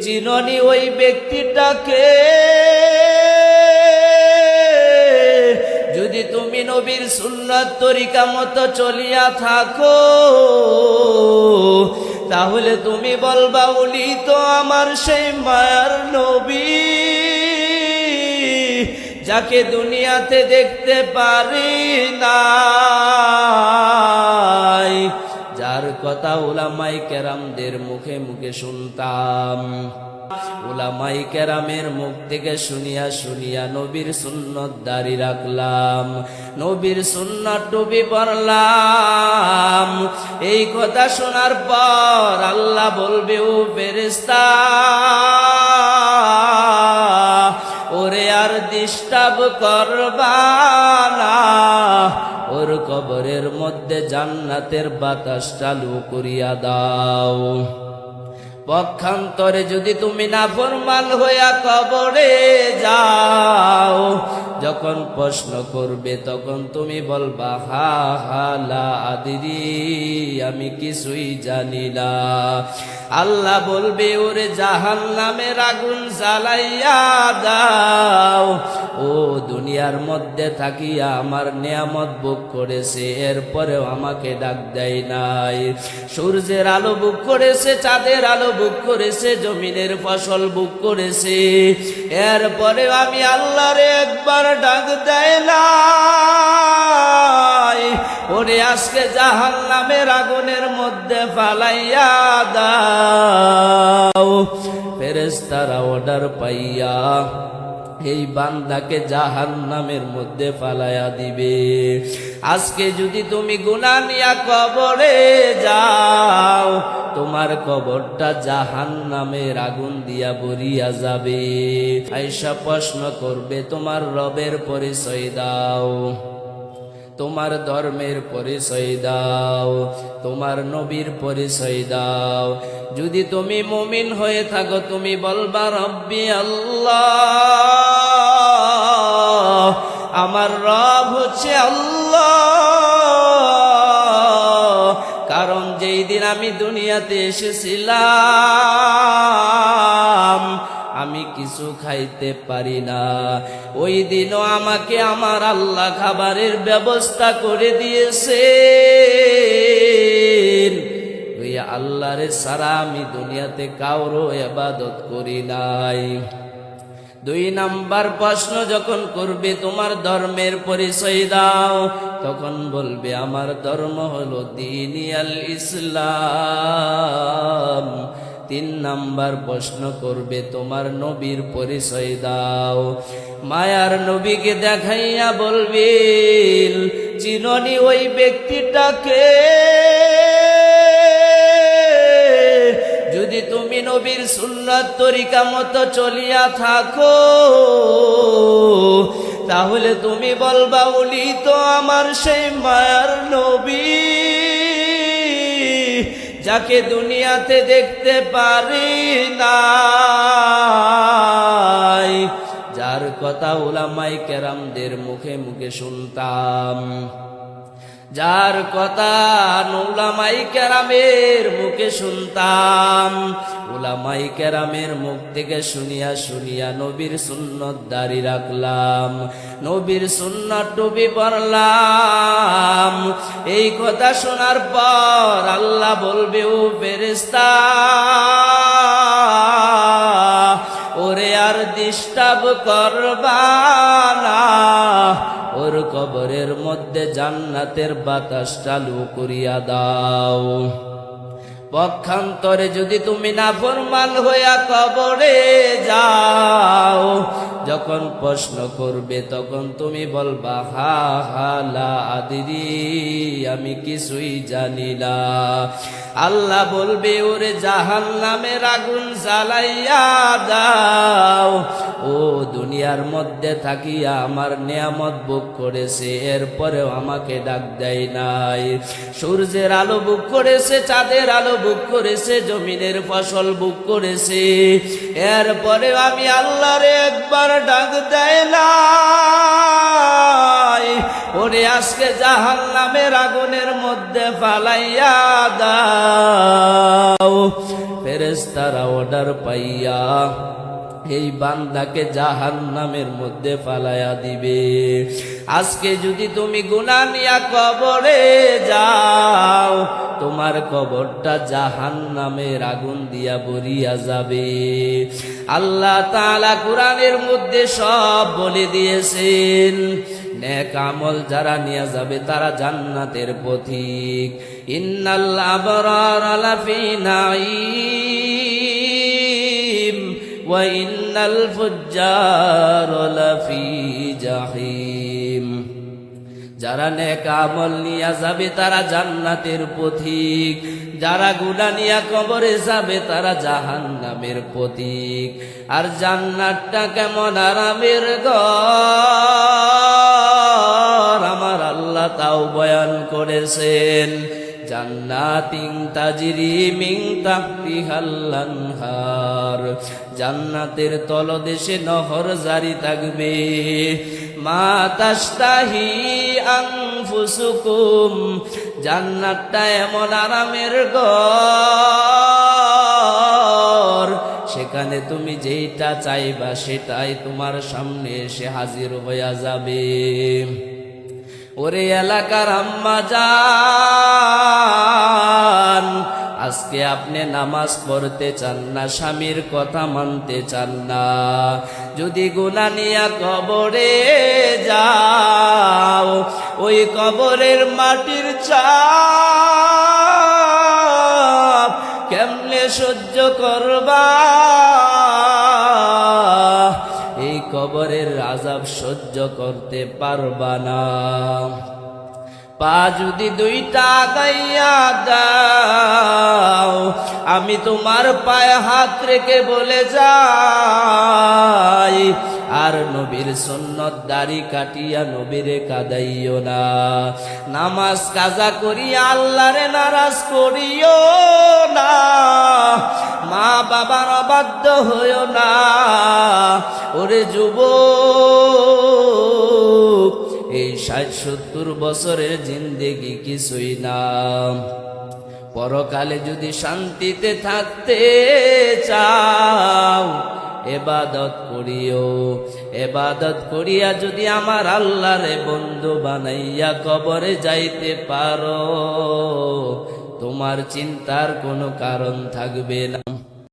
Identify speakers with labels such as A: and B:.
A: চিননি ওই ব্যক্তিটাকে যদি তুমি নবীর সুন্নাত তরিকা মতো চলিয়া থাকো, তাহলে তুমি বলবা উনি তো আমার সেই মায়ার নবী যাকে দুনিয়াতে দেখতে পারি নাই, যার কথা উলামায়ে কেরামদের মুখে মুখে শুনতাম। উলামায়ে কেরামের মুখ থেকে শুনিয়া শুনিয়া নবীর সুন্নত দাঁড়ি রাখলাম, নবীর সুন্নত টুপি পরলাম। এই কথা শোনার পর আল্লাহ বলবে, ও ফেরেশতা, ওরে আর ডিস্টার্ব করবা না, ওর কবরের মধ্যে জান্নাতের বাতাস চালু করিয়া দাও। পক্ষান্তরে যদি তুমি নাফরমান হইয়া কবরে যাও, যখন প্রশ্ন করবে তখন তুমি বলবা হা হা লা আদিরি, আমি কিছুই জানি না। আল্লাহ বলবে, ওরে জাহান্নামের আগুন জ্বালাইয়া দাও। ও দুনিয়ার মধ্যে থাকিয়া আমার নিয়ামত ভোগ করেছে, এরপরেও আমাকে ডাক দেয় নাই। সূর্যের আলো ভোগ করেছে, চাঁদের আলো ভোগ করেছে, জমিনের ফসল ভোগ করেছে, এরপরেও আমি আল্লাহরে একবার ডাক দেয় নাই। ওরে আজকে জাহান্নামের আগুনের মধ্যে ফালাইয়া দাও। ফেরেশতারা অর্ডার পাইয়া এই বান্দাকে জাহান্নামের মধ্যে ফালাইয়া দিবে। আজকে যদি তুমি গুনাহ নিয়া কবরে যাও, তোমার কবরটা জাহান্নামের আগুন দিয়া ভরিয়া যাবে। আয়েশা প্রশ্ন করবে, তোমার রবের পরিচয় দাও, তোমার ধর্মের পরিচয় দাও, তোমার নবীর পরিচয় দাও। যদি তুমি মুমিন হয়ে থাকো, তুমি বলবা রব্বি আল্লাহ, আমার রব হচ্ছে আল্লাহ। কারণ যেই দিন আমি দুনিয়াতে এসেছিলাম আমি কিছু খাইতে পারি না, ওই দিনও আমাকে আমার আল্লাহ খাবারের ব্যবস্থা করে দিয়েছে। ওই আল্লাহরে ছাড়া আমি দুনিয়াতে কারো ইবাদত করি নাই। 2 নাম্বার প্রশ্ন যখন করবে, তোমার ধর্মের পরিচয় দাও, তখন বলবে আমার ধর্ম হলো দ্বীনি আল ইসলাম। 3 নাম্বার প্রশ্ন করবে, তোমার নবীর পরিচয় দাও। মায়ার নবীকে দেখাইয়া বলবেন, চিননি ওই ব্যক্তিটাকে যদি তুমি নবীর সুন্নাত তরিকা মতো চলিয়া থাকো, তাহলে তুমি বলবা উনি তো আমার সেই মায়ার নবী যাকে দুনিয়াতে দেখতে পারি নাই, যার কথা উলামায়ে কেরামদের মুখে মুখে শুনতাম, যার কথা উলামায়ে কেরামের মুখে শুনতাম। উলামায়ে কেরামের মুখ থেকে শুনিয়া শুনিয়া নবীর সুন্নত দাঁড়ি রাখলাম, নবীর সুন্নত টুপি পরলাম। এই কথা শোনার পর আল্লাহ বলবে, ও ফেরেশতা, ওরে আর ডিস্টার্ব করবা না, ওর কবরের মধ্যে জান্নাতের বাতাস চালু করিয়া দাও। পক্ষান্তরে যদি তুমি নাফরমান হইয়া কবরে যাও, যখন প্রশ্ন করবে তখন তুমি বলবা হা হা লা আদিরি, আমি কিছুই জানি না। আল্লাহ বলবে, ওরে জাহান্নামের আগুন জ্বালাইয়া দাও। ও দুনিয়ার মধ্যে থাকিয়া আমার নিয়ামত ভোগ করেছে, এরপরেও আমাকে ডাক দেয় নাই। সূর্যের আলো ভোগ করেছে, চাঁদের আলো ভোগ করেছে, জমিনের ফসল ভোগ করেছে, এরপরেও আমি আল্লাহরে একবার ডাক দেয় নাই। ওরে আজকে জাহান্নামের আগুনের মধ্যে ফালাইয়া দাও। ফেরেশতারা অর্ডার পাইয়া এই বান্দাকে জাহান্নামের মধ্যে ফালায়া দিবে। আজকে যদি তুমি গুনাহ নিয়া কবরে যাও, তোমার কবরটা জাহান্নামের আগুন দিয়া ভরিয়া যাবে। আল্লাহ তাআলা কোরআনের মধ্যে সব বলে দিয়েছেন। নেক আমল যারা নিয়ে যাবে তারা জান্নাতের পথিক। ইন্নাল আবরারা লাফি নাঈম ওয়া ইন্নাল ফুজ্জারা লাফি জাহিম। যারা নেক আমল নিয়ে যাবে তারা জান্নাতের পথিক, যারা গুনাহ নিয়ে কবরে যাবে তারা জাহান্নামের পথিক। আর জান্নাতটা কেমন আরামের ঘর আমার আল্লাহ তাও বয়ান করেছেন। জান্নাতিন তাজরি মিন তাহতিহাল আনহার, জান্নাতের তলদেশে নহর জারি থাকবে। মা তাশতাহি আনফুসুকুম, জান্নাতটা এমন আরামের ঘর, সেখানে তুমি যেইটা চাইবা সেটাই তোমার সামনে এসে হাজির হইয়া যাবে। ওরে এলাকার আম্মা জান, আজকে আপনি নামাজ পড়তে চান না, স্বামীর কথা মানতে চান না, যদি গুনাহ নিয়া কবরে যাও, ওই কবরের মাটির চাপ কেমনে সহ্য করবা? এই কবরের আযাব সহ্য করতে পারবা না। পা যদি দুইটা আগাইয়া দাও, আমি তোমার পায়ে হাত রেখে বলে যাই, আর নবীর সুন্নত দাড়ি কাটিয়া নবীরে কাদাইও না। নামাজ কাজা করিয়া আল্লাহরে নারাজ করিও না। মা বাবার অবাধ্য হইও না। ওরে যুবক, এই ৬০-৭০ বছরের জিন্দেগি কিছুই না। পরকালে যদি শান্তিতে থাকতে চাও, ইবাদত করিও। ইবাদত করিয়া যদি আমার আল্লাহরে বন্ধু বানাইয়া কবরে যাইতে পারো, তোমার চিন্তার কোনো কারণ থাকবে না।